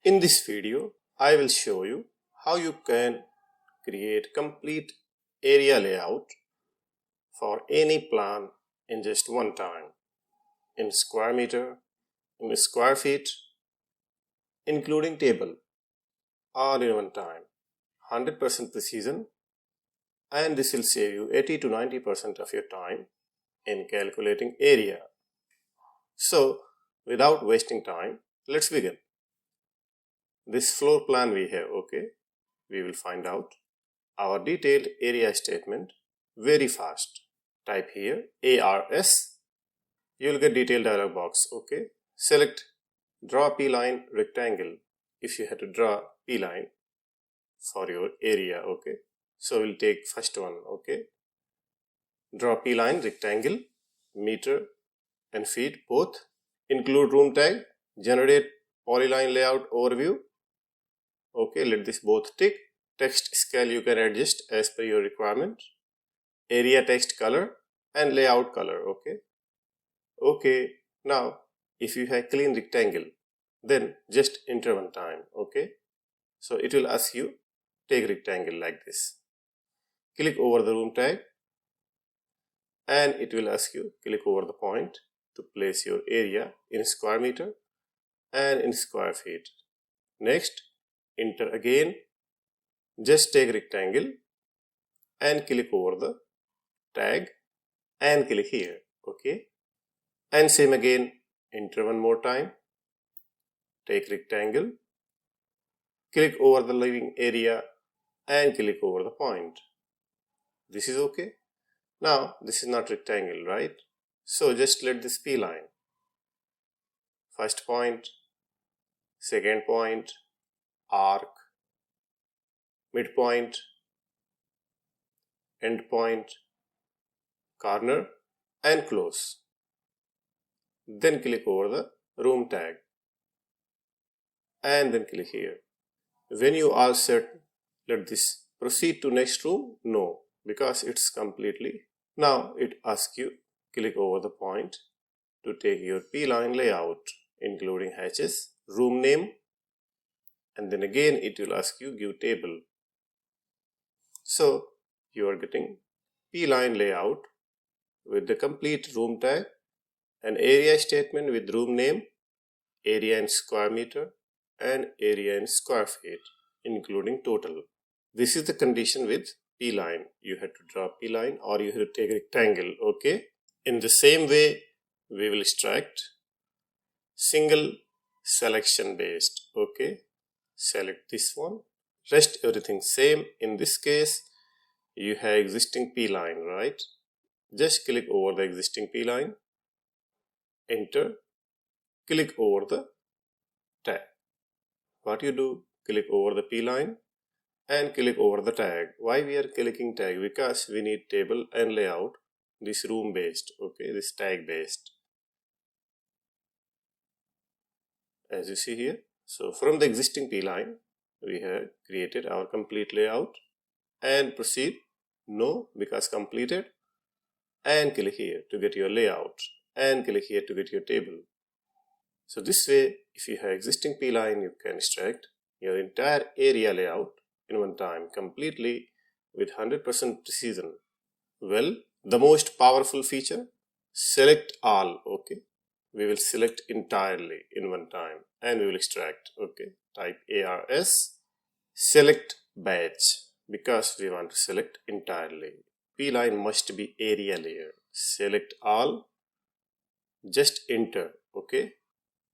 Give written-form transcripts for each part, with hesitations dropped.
In this video, I will show you how you can create complete area layout for any plan in just one time, in square meter, in square feet, including table, all in one time, 100% precision, and this will save you 80 to 90% of your time in calculating area. So, without wasting time, let's begin. This floor plan we have, okay, we will find out our detailed area statement very fast. Type here ARS, you will get detailed dialog box, okay. Select draw P-line rectangle if you have to draw P-line for your area, okay. So we'll take first one, okay. Draw P-line rectangle, meter and feet both. Include room tag, generate polyline layout overview. Okay, let this both tick. Text scale you can adjust as per your requirement. Area text color and layout color, okay. Okay, now if you have clean rectangle, then just enter one time, okay. So it will ask you take rectangle like this. Click over the room tag and it will ask you click over the point to place your area in square meter and in square feet. Next, enter again, just take rectangle and click over the tag and click here, okay. And same again, enter one more time, take rectangle, click over the living area and click over the point. This is okay. Now this is not rectangle, right? So just let this P line, first point, second point, arc, midpoint, end point, corner and close. Then click over the room tag and then click here. When you are set, let this proceed to next room. No, because it's completely. Now it asks you click over the point to take your P-line layout including hatches, room name, and then again it will ask you give table. So you are getting P-line layout with the complete room tag, an area statement with room name, area in square meter and area in square feet including total. This is the condition with P-line. You have to draw P-line or you have to take rectangle, okay. In the same way we will extract single selection based, okay. Select this one, rest everything same. In this case you have existing P-line, right? Just click over the existing P-line, enter, click over the tag. What you do, click over the P-line and click over the tag. Why we are clicking tag? Because we need table and layout, this room based, okay, this tag based, as you see here. So from the existing P-line we have created our complete layout and proceed. No, because completed, and click here to get your layout and click here to get your table. So this way, if you have existing P-line, you can extract your entire area layout in one time completely with 100% precision. Well, the most powerful feature, select all, okay. We will select entirely in one time and we will extract, okay. Type ARS, select batch because we want to select entirely. P-line must be area layer. Select all, just enter, okay.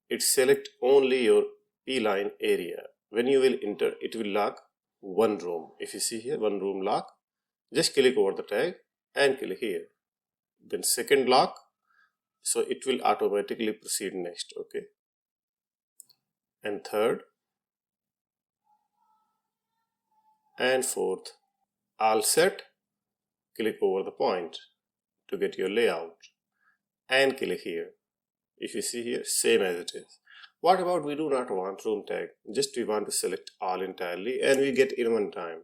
It select only your P-line area. When you will enter, it will lock one room. If you see here, one room lock, just click over the tag and click here. Then second lock, so it will automatically proceed next, okay. And third and fourth, all set. Click over the point to get your layout and click here. If you see here, same as it is. What about we do not want room tag, just we want to select all entirely and we get in one time.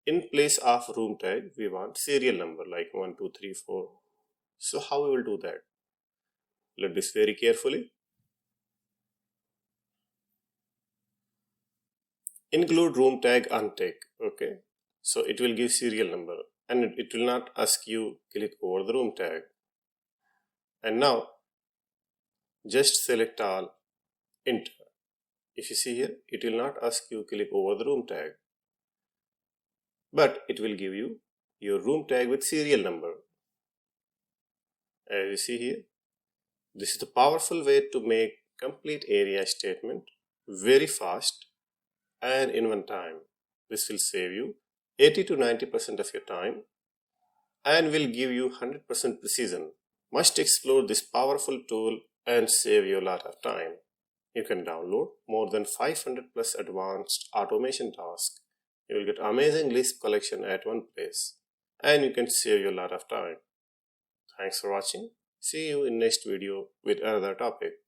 In place of room tag, we want serial number like 1, 2, 3, 4. So how we will do that? Let this very carefully. include room tag untick. Okay, so it will give serial number and it will not ask you click over the room tag. And now just select all, enter. If you see here, it will not ask you click over the room tag, but it will give you your room tag with serial number. As you see here, this is the powerful way to make complete area statement very fast and in one time. This will save you 80 to 90% of your time and will give you 100% precision. Must explore this powerful tool and save you a lot of time. You can download more than 500 plus advanced automation tasks. You will get amazing Lisp collection at one place and you can save you a lot of time. Thanks for watching. See you in next video with another topic.